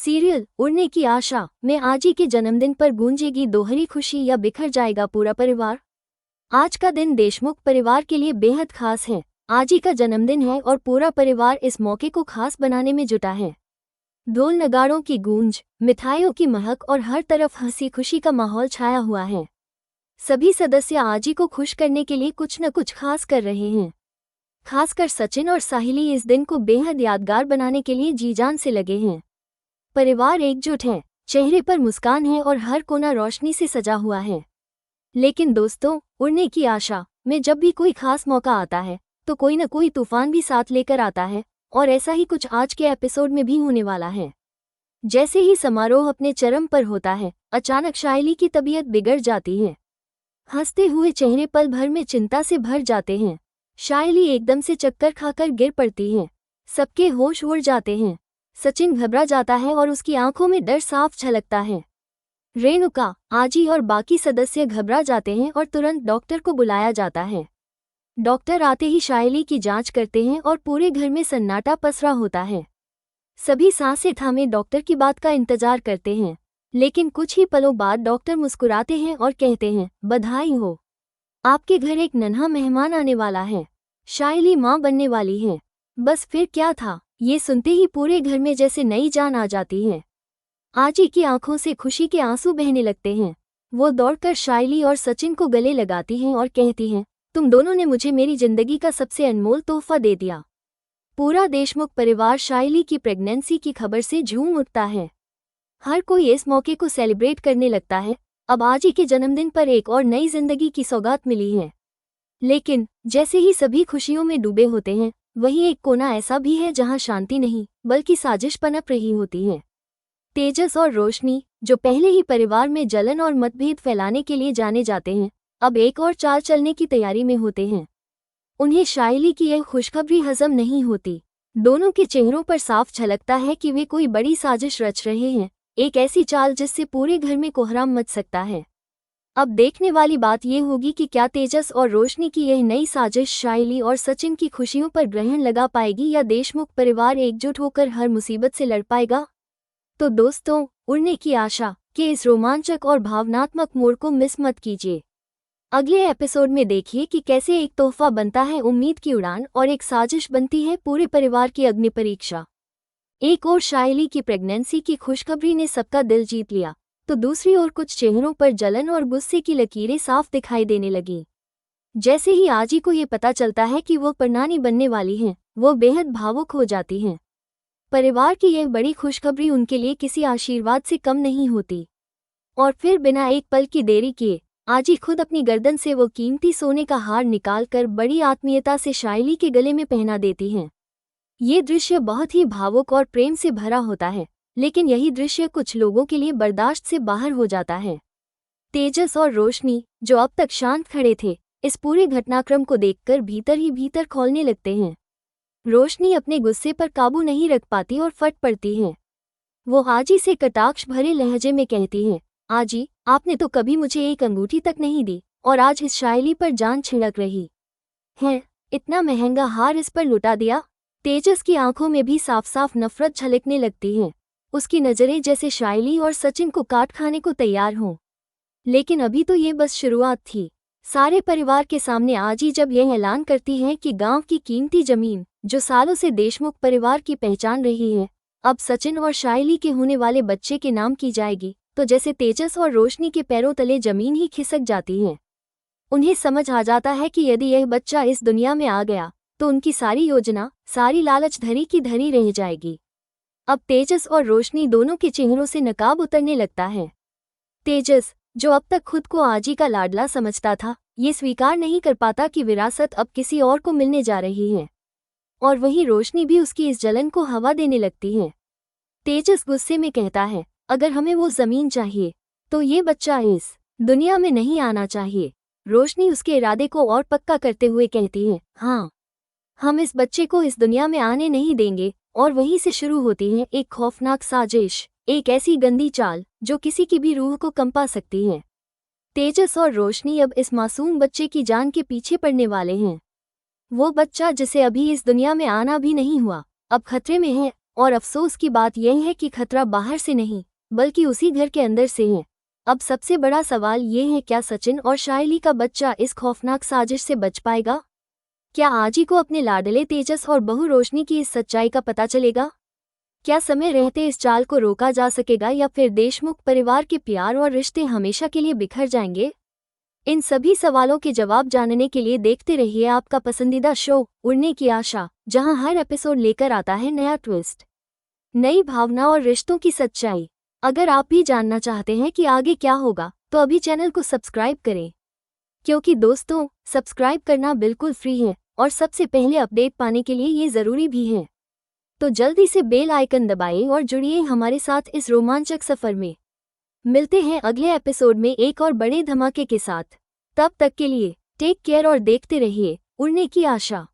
Serial उड़ने की आशा में आजी के जन्मदिन पर गूंजेगी दोहरी खुशी या बिखर जाएगा पूरा परिवार। आज का दिन देशमुख परिवार के लिए बेहद खास है। आजी का जन्मदिन है और पूरा परिवार इस मौके को खास बनाने में जुटा है। ढोल नगाड़ों की गूंज, मिठाइयों की महक और हर तरफ हंसी खुशी का माहौल छाया हुआ है। सभी सदस्य आजी को खुश करने के लिए कुछ न कुछ खास कर रहे हैं। खासकर सचिन और साहिली इस दिन को बेहद यादगार बनाने के लिए जी जान से लगे हैं। परिवार एकजुट है, चेहरे पर मुस्कान है और हर कोना रोशनी से सजा हुआ है। लेकिन दोस्तों, उड़ने की आशा में जब भी कोई खास मौका आता है तो कोई न कोई तूफान भी साथ लेकर आता है और ऐसा ही कुछ आज के एपिसोड में भी होने वाला है। जैसे ही समारोह अपने चरम पर होता है, अचानक शाइली की तबीयत बिगड़ जाती है। हंसते हुए चेहरे पल भर में चिंता से भर जाते हैं। शाइली एकदम से चक्कर खाकर गिर पड़ती है। सबके होश उड़ जाते हैं। सचिन घबरा जाता है और उसकी आंखों में डर साफ झलकता है। रेणुका, आजी और बाकी सदस्य घबरा जाते हैं और तुरंत डॉक्टर को बुलाया जाता है। डॉक्टर आते ही शाइली की जांच करते हैं और पूरे घर में सन्नाटा पसरा होता है। सभी सांसें थामे डॉक्टर की बात का इंतजार करते हैं। लेकिन कुछ ही पलों बाद डॉक्टर मुस्कुराते हैं और कहते हैं, बधाई हो, आपके घर एक नन्हा मेहमान आने वाला है। शाइली मां बनने वाली है। बस फिर क्या था, ये सुनते ही पूरे घर में जैसे नई जान आ जाती है। आजी की आंखों से खुशी के आंसू बहने लगते हैं। वो दौड़कर शाइली और सचिन को गले लगाती हैं और कहती हैं, तुम दोनों ने मुझे मेरी जिंदगी का सबसे अनमोल तोहफा दे दिया। पूरा देशमुख परिवार शाइली की प्रेगनेंसी की खबर से झूम उठता है। हर कोई इस मौके को सेलिब्रेट करने लगता है। अब आजी के जन्मदिन पर एक और नई जिंदगी की सौगात मिली है। लेकिन जैसे ही सभी खुशियों में डूबे होते हैं, वहीं एक कोना ऐसा भी है जहां शांति नहीं बल्कि साजिश पनप रही होती है। तेजस और रोशनी, जो पहले ही परिवार में जलन और मतभेद फैलाने के लिए जाने जाते हैं, अब एक और चाल चलने की तैयारी में होते हैं। उन्हें शाइली की यह खुशखबरी हजम नहीं होती। दोनों के चेहरों पर साफ झलकता है कि वे कोई बड़ी साजिश रच रहे हैं, एक ऐसी चाल जिससे पूरे घर में कोहराम मच सकता है। अब देखने वाली बात यह होगी कि क्या तेजस और रोशनी की यह नई साजिश शाइली और सचिन की खुशियों पर ग्रहण लगा पाएगी या देशमुख परिवार एकजुट होकर हर मुसीबत से लड़ पाएगा। तो दोस्तों, उड़ने की आशा के इस रोमांचक और भावनात्मक मोड़ को मिस मत कीजिए। अगले एपिसोड में देखिए कि कैसे एक तोहफा बनता है उम्मीद की उड़ान और एक साजिश बनती है पूरे परिवार की अग्नि परीक्षा। एक और शाइली की प्रेगनेंसी की खुशखबरी ने सबका दिल जीत लिया, तो दूसरी ओर कुछ चेहरों पर जलन और गुस्से की लकीरें साफ दिखाई देने लगीं। जैसे ही आजी को ये पता चलता है कि वो परनानी बनने वाली हैं, वो बेहद भावुक हो जाती हैं। परिवार की यह बड़ी खुशखबरी उनके लिए किसी आशीर्वाद से कम नहीं होती। और फिर बिना एक पल की देरी किए आजी खुद अपनी गर्दन से वो कीमती सोने का हार निकालकर बड़ी आत्मीयता से शाइली के गले में पहना देती हैं। ये दृश्य बहुत ही भावुक और प्रेम से भरा होता है, लेकिन यही दृश्य कुछ लोगों के लिए बर्दाश्त से बाहर हो जाता है। तेजस और रोशनी, जो अब तक शांत खड़े थे, इस पूरे घटनाक्रम को देखकर भीतर ही भीतर खौलने लगते हैं। रोशनी अपने गुस्से पर काबू नहीं रख पाती और फट पड़ती है। वो आजी से कटाक्ष भरे लहजे में कहती है, आजी, आपने तो कभी मुझे एक अंगूठी तक नहीं दी और आज इस शाइली पर जान छिड़क रही है। इतना महंगा हार इस पर लुटा दिया। तेजस की आंखों में भी साफ साफ नफरत झलकने लगती है। उसकी नज़रें जैसे शाइली और सचिन को काट खाने को तैयार हों। लेकिन अभी तो ये बस शुरुआत थी। सारे परिवार के सामने आजी जब यह ऐलान करती है कि गांव की कीमती जमीन, जो सालों से देशमुख परिवार की पहचान रही है, अब सचिन और शाइली के होने वाले बच्चे के नाम की जाएगी, तो जैसे तेजस और रोशनी के पैरों तले जमीन ही खिसक जाती है। उन्हें समझ आ जाता है कि यदि यह बच्चा इस दुनिया में आ गया तो उनकी सारी योजना, सारी लालच धरी की धरी रह जाएगी। अब तेजस और रोशनी दोनों के चेहरों से नकाब उतरने लगता है। तेजस, जो अब तक खुद को आजी का लाडला समझता था, ये स्वीकार नहीं कर पाता कि विरासत अब किसी और को मिलने जा रही है। और वहीं रोशनी भी उसकी इस जलन को हवा देने लगती है। तेजस गुस्से में कहता है, अगर हमें वो जमीन चाहिए तो ये बच्चा इस दुनिया में नहीं आना चाहिए। रोशनी उसके इरादे को और पक्का करते हुए कहती है, हाँ, हम इस बच्चे को इस दुनिया में आने नहीं देंगे। और वहीं से शुरू होती है एक खौफनाक साजिश, एक ऐसी गंदी चाल जो किसी की भी रूह को कंपा सकती है। तेजस और रोशनी अब इस मासूम बच्चे की जान के पीछे पड़ने वाले हैं। वो बच्चा जिसे अभी इस दुनिया में आना भी नहीं हुआ, अब खतरे में है और अफसोस की बात यह है कि खतरा बाहर से नहीं बल्कि उसी घर के अंदर से है। अब सबसे बड़ा सवाल ये है, क्या सचिन और शायली का बच्चा इस खौफनाक साजिश से बच पाएगा? क्या आजी को अपने लाडले तेजस और बहू रोशनी की इस सच्चाई का पता चलेगा? क्या समय रहते इस चाल को रोका जा सकेगा या फिर देशमुख परिवार के प्यार और रिश्ते हमेशा के लिए बिखर जाएंगे? इन सभी सवालों के जवाब जानने के लिए देखते रहिए आपका पसंदीदा शो उड़ने की आशा, जहां हर एपिसोड लेकर आता है नया ट्विस्ट, नई भावना और रिश्तों की सच्चाई। अगर आप भी जानना चाहते हैं कि आगे क्या होगा तो अभी चैनल को सब्सक्राइब करें, क्योंकि दोस्तों सब्सक्राइब करना बिल्कुल फ्री है और सबसे पहले अपडेट पाने के लिए ये ज़रूरी भी है। तो जल्दी से बेल आइकन दबाएं और जुड़िए हमारे साथ इस रोमांचक सफ़र में। मिलते हैं अगले एपिसोड में एक और बड़े धमाके के साथ। तब तक के लिए टेक केयर और देखते रहिए उड़ने की आशा।